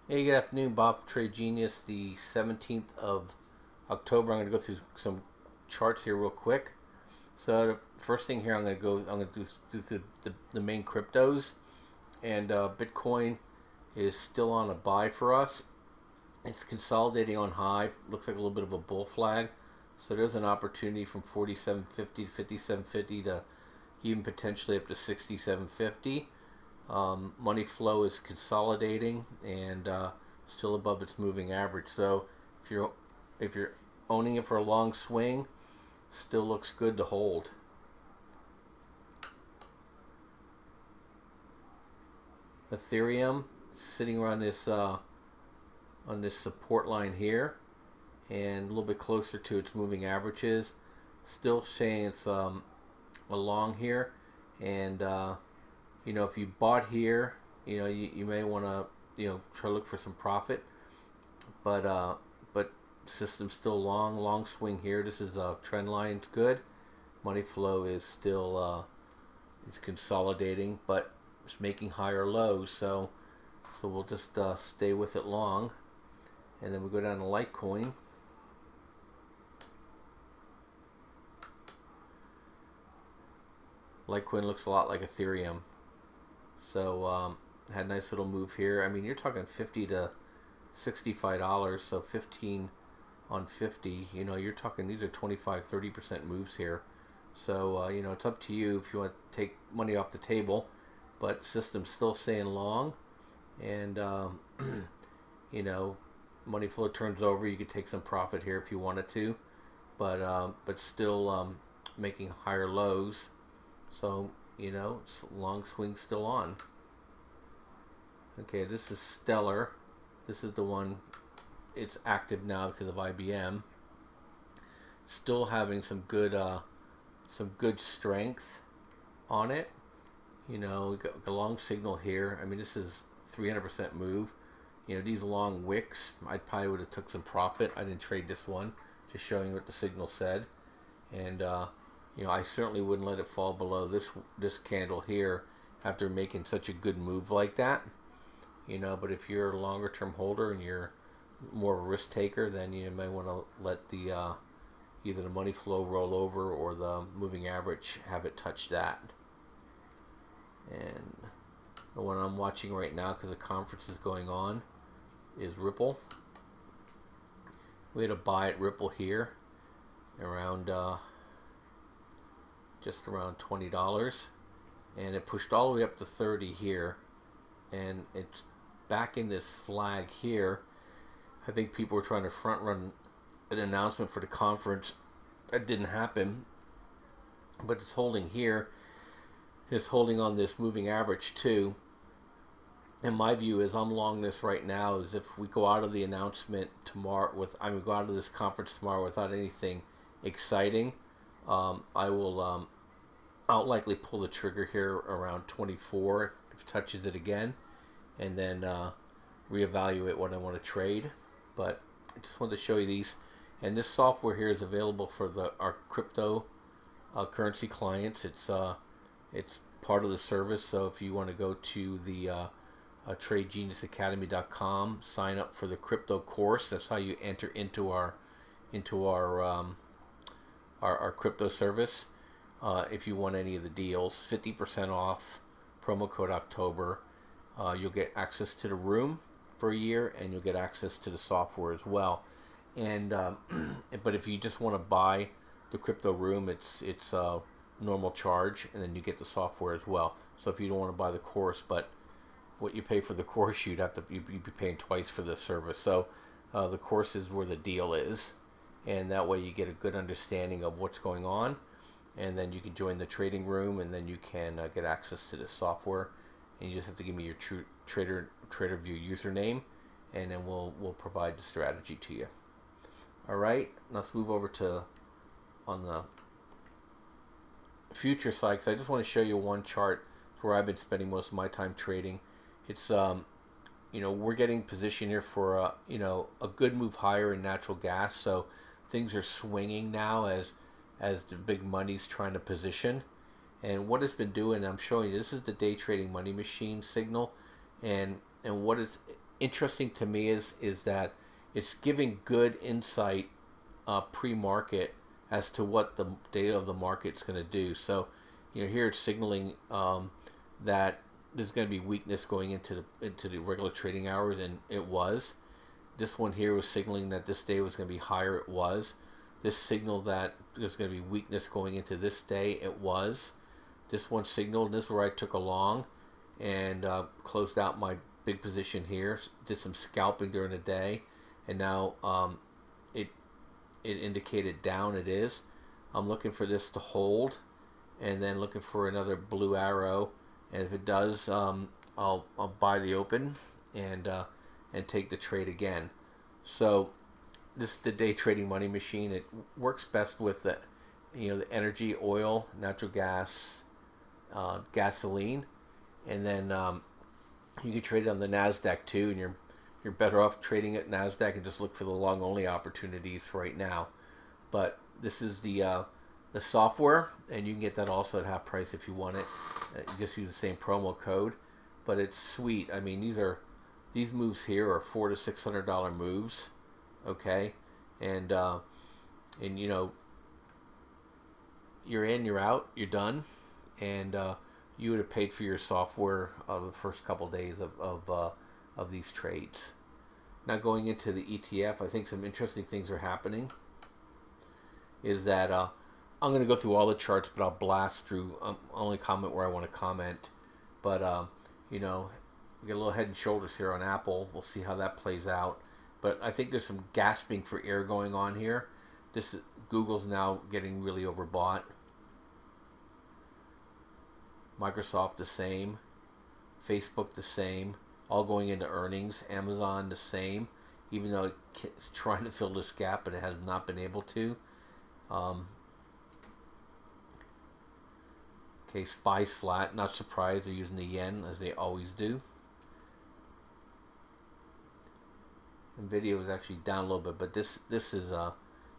Hey, good afternoon, Bob, Trade Genius. The 17th of October. I'm going to go through some charts here real quick. So the first thing here, I'm going to do the main cryptos, and Bitcoin is still on a buy for us. It's consolidating on high. Looks like a little bit of a bull flag. So there's an opportunity from 47.50 to 57.50 to even potentially up to 67.50. Money flow is consolidating and still above its moving average. So if you're owning it for a long swing, still looks good to hold. Ethereum sitting around this on this support line here, and a little bit closer to its moving averages. Still saying it's along here, and if you bought here, you may want to try to look for some profit, but system's still long swing here. This is a trend line, good. Money flow is still it's consolidating, but it's making higher lows. So we'll just stay with it long, and then we go down to Litecoin. Litecoin looks a lot like Ethereum. So had a nice little move here. I mean, you're talking $50 to $65, so 15 on 50. You're talking, these are 25-30% moves here. So it's up to you if you want to take money off the table, but system's still staying long, and money flow turns over. You could take some profit here if you wanted to, but still making higher lows. So long swing still on. Okay, this is Stellar. This is the one. It's active now because of IBM. Still having some good strength on it. We got a long signal here. I mean, this is 300% move. These long wicks, I probably would have took some profit. I didn't trade this one, just showing what the signal said. And I certainly wouldn't let it fall below this candle here after making such a good move like that. But if you're a longer term holder and you're more of a risk taker, then you may want to let the either the money flow roll over or the moving average have it touch that. And the one I'm watching right now, because the conference is going on, is Ripple. We had a buy at Ripple here around just around $20, and it pushed all the way up to 30 here, and it's back in this flag here. I think people were trying to front run an announcement for the conference. That didn't happen, but it's holding here. It's holding on this moving average too. And my view is I'm long this right now. Is if we go out of the announcement tomorrow go out of this conference tomorrow without anything exciting, I'll likely pull the trigger here around 24 if it touches it again, and then reevaluate what I want to trade. But I just wanted to show you these, and this software here is available for our crypto currency clients. It's part of the service. So if you want to go to the TradeGeniusAcademy.com, sign up for the crypto course. That's how you enter into our crypto service. If you want any of the deals, 50% off, promo code October. You'll get access to the room for a year, and you'll get access to the software as well. And but if you just want to buy the crypto room, it's normal charge, and then you get the software as well. So if you don't want to buy the course, but what you pay for the course, you'd be paying twice for the service. So the course is where the deal is, and that way you get a good understanding of what's going on, and then you can join the trading room, and then you can get access to the software, and you just have to give me your TraderView username, and then we'll provide the strategy to you. All right, let's move over to on the future side, because I just want to show you one chart where I've been spending most of my time trading. It's we're getting position here for a good move higher in natural gas, so things are swinging now as the big money's trying to position. And what it's been doing, I'm showing you, this is the day trading money machine signal, and what interesting to me is that it's giving good insight pre-market as to what the day of the market's going to do. So, here it's signaling that there's going to be weakness going into the regular trading hours, and it was. This one here was signaling that this day was going to be higher. It was. This signal that there's going to be weakness going into this day. It was. This one signaled. This is where I took a long and closed out my big position here. Did some scalping during the day, and now it indicated down. It is. I'm looking for this to hold, and then looking for another blue arrow. And if it does, I'll buy the open and take the trade again. So this is the day trading money machine. It works best with the the energy, oil, natural gas, gasoline, and then you can trade it on the Nasdaq too. And you're better off trading at Nasdaq and just look for the long only opportunities for right now. But this is the software, and you can get that also at half price if you want it. You just use the same promo code, but it's sweet. I mean, these moves here are $400 to $600 moves, okay, and you're in, you're out, you're done, and you would have paid for your software the first couple days of these trades. Now going into the ETF, I think some interesting things are happening. Is that I'm going to go through all the charts, but I'll blast through. Only comment where I want to comment. But we get a little head and shoulders here on Apple. We'll see how that plays out. But I think there's some gasping for air going on here. Google's now getting really overbought. Microsoft the same. Facebook the same. All going into earnings. Amazon the same. Even though it's trying to fill this gap, but it has not been able to. Okay, SPY's flat. Not surprised. They're using the yen as they always do. Nvidia was actually down a little bit, but this is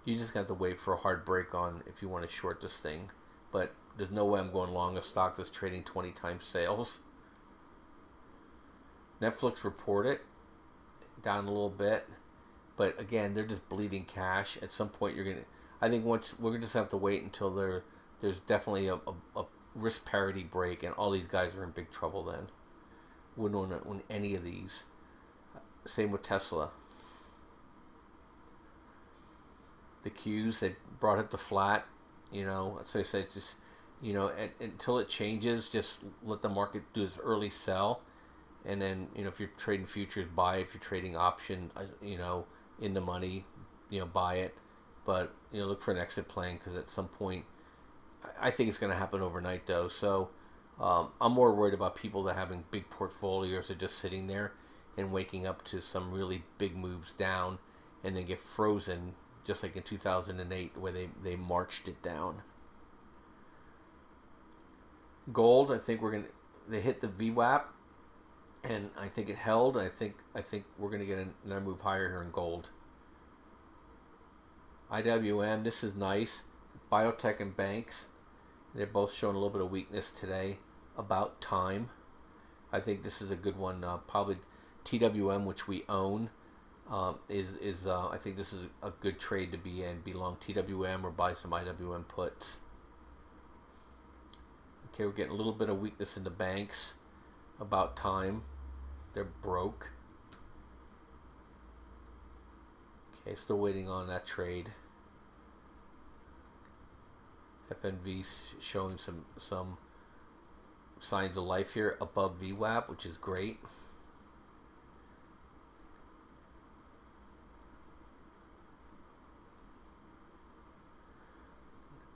you just got to wait for a hard break on if you want to short this thing. But there's no way I'm going long a stock that's trading 20 times sales. Netflix reported down a little bit, but again, they're just bleeding cash. At some point, I think once we're gonna just have to wait until there's definitely a risk parity break, and all these guys are in big trouble. Then wouldn't want to own any of these. Same with Tesla. The Qs, they brought it to flat. So I said just until it changes, just let the market do its early sell, and then if you're trading futures, buy. If you're trading option, in the money, buy it. But look for an exit plan, because at some point, I think it's going to happen overnight though. So I'm more worried about people that having big portfolios are just sitting there and waking up to some really big moves down and then get frozen, just like in 2008 where they marched it down. Gold, I think they hit the VWAP, and I think it held. I think we're going to get another move higher here in gold. IWM, this is nice. Biotech and banks, they're both showing a little bit of weakness today. About time. I think this is a good one. Probably TWM, which we own, is I think this is a good trade to be in. Be long TWM or buy some IWM puts. Okay, we're getting a little bit of weakness in the banks. About time. They're broke. Okay, still waiting on that trade. FNV's showing some signs of life here above VWAP, which is great.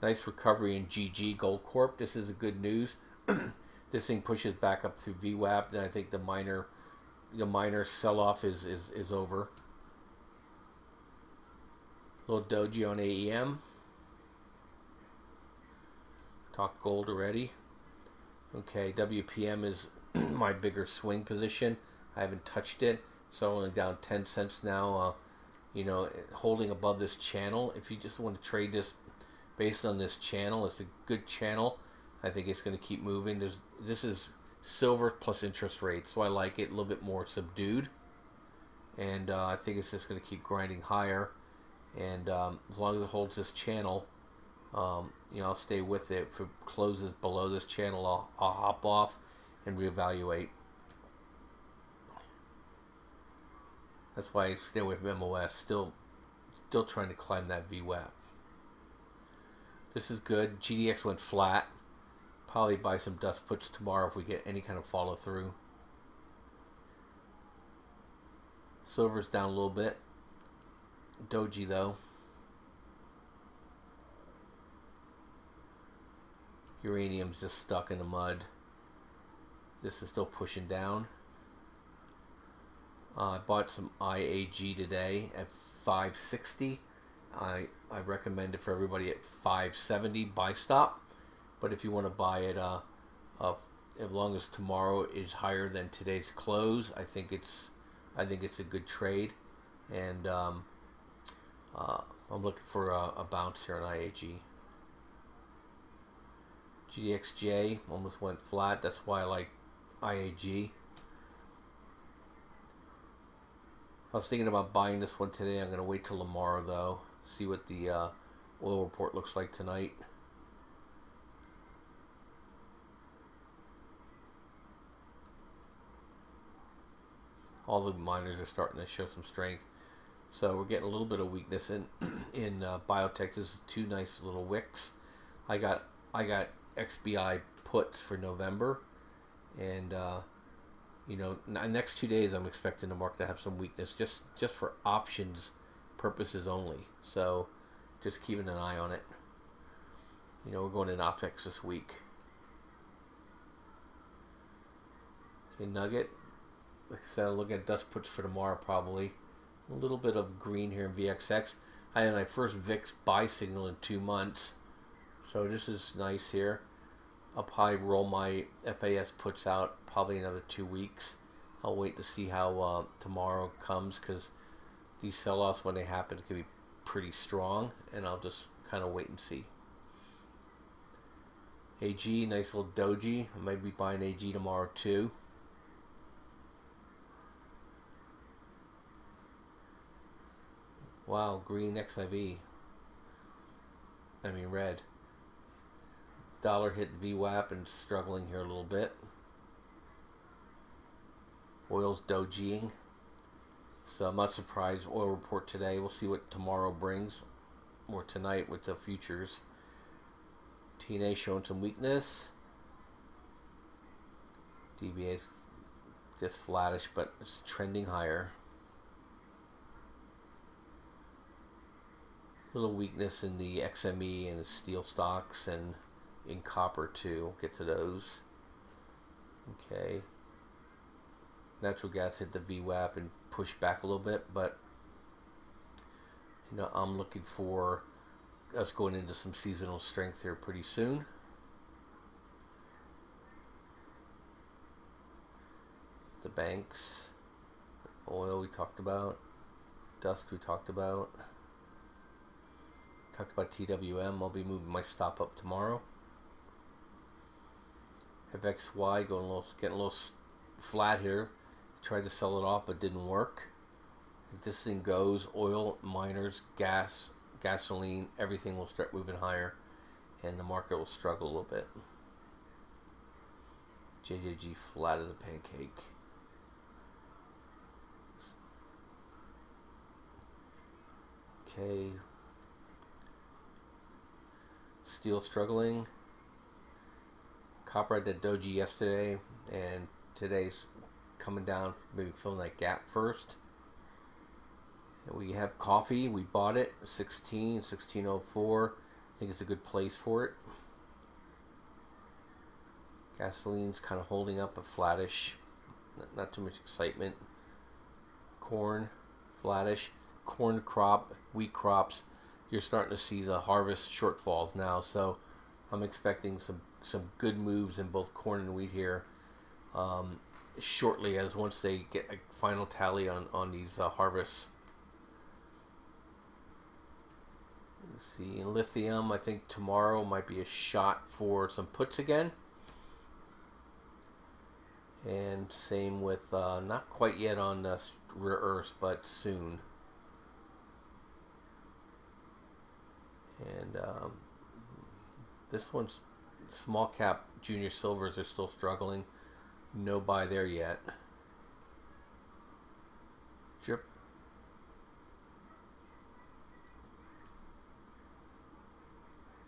Nice recovery in GG Gold Corp. This is a good news. This thing pushes back up through VWAP. Then I think the minor sell-off is over. Little doji on AEM. Talk gold already. Okay, WPM is my bigger swing position. I haven't touched it, so only down 10 cents now. Holding above this channel. If you just want to trade this based on this channel, it's a good channel. I think it's going to keep moving. This is silver plus interest rates, so I like it a little bit more subdued. and I think it's just going to keep grinding higher. And as long as it holds this channel, I'll stay with it. If it closes below this channel, I'll hop off and reevaluate. That's why I stay away from MOS. Still trying to climb that VWAP. This is good. GDX went flat. Probably buy some dust puts tomorrow if we get any kind of follow through. Silver's down a little bit. Doji though. Uranium's just stuck in the mud. This is still pushing down. I bought some IAG today at 560. I recommend it for everybody at 570 buy stop. But if you want to buy it, as long as tomorrow is higher than today's close, I think it's a good trade. And I'm looking for a bounce here on IAG. GDXJ almost went flat. That's why I like IAG. I was thinking about buying this one today. I'm going to wait till tomorrow though. See what the oil report looks like tonight. All the miners are starting to show some strength. So we're getting a little bit of weakness in biotech. There's two nice little wicks. I got XBI puts for November, and next 2 days I'm expecting the market to have some weakness, just for options purposes only. So just keeping an eye on it. We're going in OPEX this week. Okay, Nugget. Like I said, I'll look at dust puts for tomorrow probably. A little bit of green here in VXX. I had my first VIX buy signal in 2 months. So this is nice here. I'll probably roll my FAS puts out probably another 2 weeks. I'll wait to see how tomorrow comes, because these sell-offs, when they happen, can be pretty strong, and I'll just kind of wait and see. AG, nice little doji. I might be buying AG tomorrow too. Wow, green XIV. I mean red. Dollar hit VWAP and struggling here a little bit. Oil's dojiing. So I'm not surprised. Oil report today. We'll see what tomorrow brings. Or tonight with the futures. TNA showing some weakness. DBA is just flattish, but it's trending higher. Little weakness in the XME and the steel stocks, and in copper too. We'll get to those. Okay. Natural gas hit the VWAP and pushed back a little bit, but I'm looking for us going into some seasonal strength here pretty soon. The banks, oil we talked about, dust we talked about. Talked about TWM. I'll be moving my stop up tomorrow. FXY getting a little flat here. Tried to sell it off, but didn't work. If this thing goes, oil, miners, gas, gasoline, everything will start moving higher, and the market will struggle a little bit. JJG flat as a pancake. Okay. Steel struggling. Copper had that doji yesterday, and today's coming down, maybe filling that gap first. And we have coffee. We bought it 1604. I think it's a good place for it. Gasoline's kind of holding up, a flattish, not too much excitement. Corn, flattish. Corn crop, wheat crops, you're starting to see the harvest shortfalls now, so I'm expecting some good moves in both corn and wheat here shortly, as once they get a final tally on these harvests. Let's see, in lithium, I think tomorrow might be a shot for some puts again. And same with, not quite yet on rare earths, but soon. And this one's small cap junior silvers are still struggling. No buy there yet. Drip.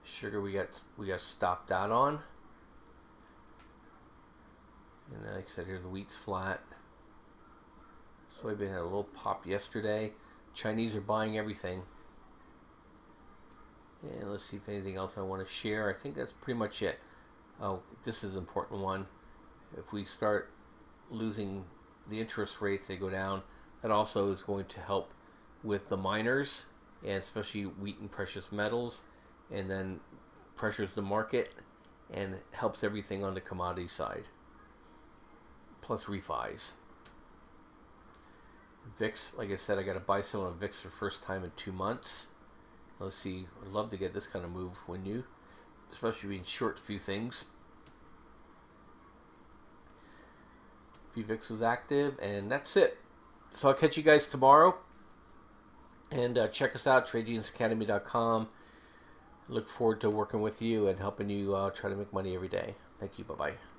Sugar we got stopped out on. And like I said, here's the wheat's flat. Soybean had a little pop yesterday. Chinese are buying everything. And let's see if anything else I want to share. I think that's pretty much it. Oh, this is an important one. If we start losing the interest rates, they go down. That also is going to help with the miners, and especially wheat and precious metals, and then pressures the market and helps everything on the commodity side. Plus refis. VIX, like I said, I got to buy some on VIX for the first time in 2 months. Let's see. I'd love to get this kind of move, wouldn't you? Especially being short a few things. VVIX was active, and that's it. So I'll catch you guys tomorrow. And check us out, TradeGeniusAcademy.com. Look forward to working with you and helping you try to make money every day. Thank you. Bye-bye.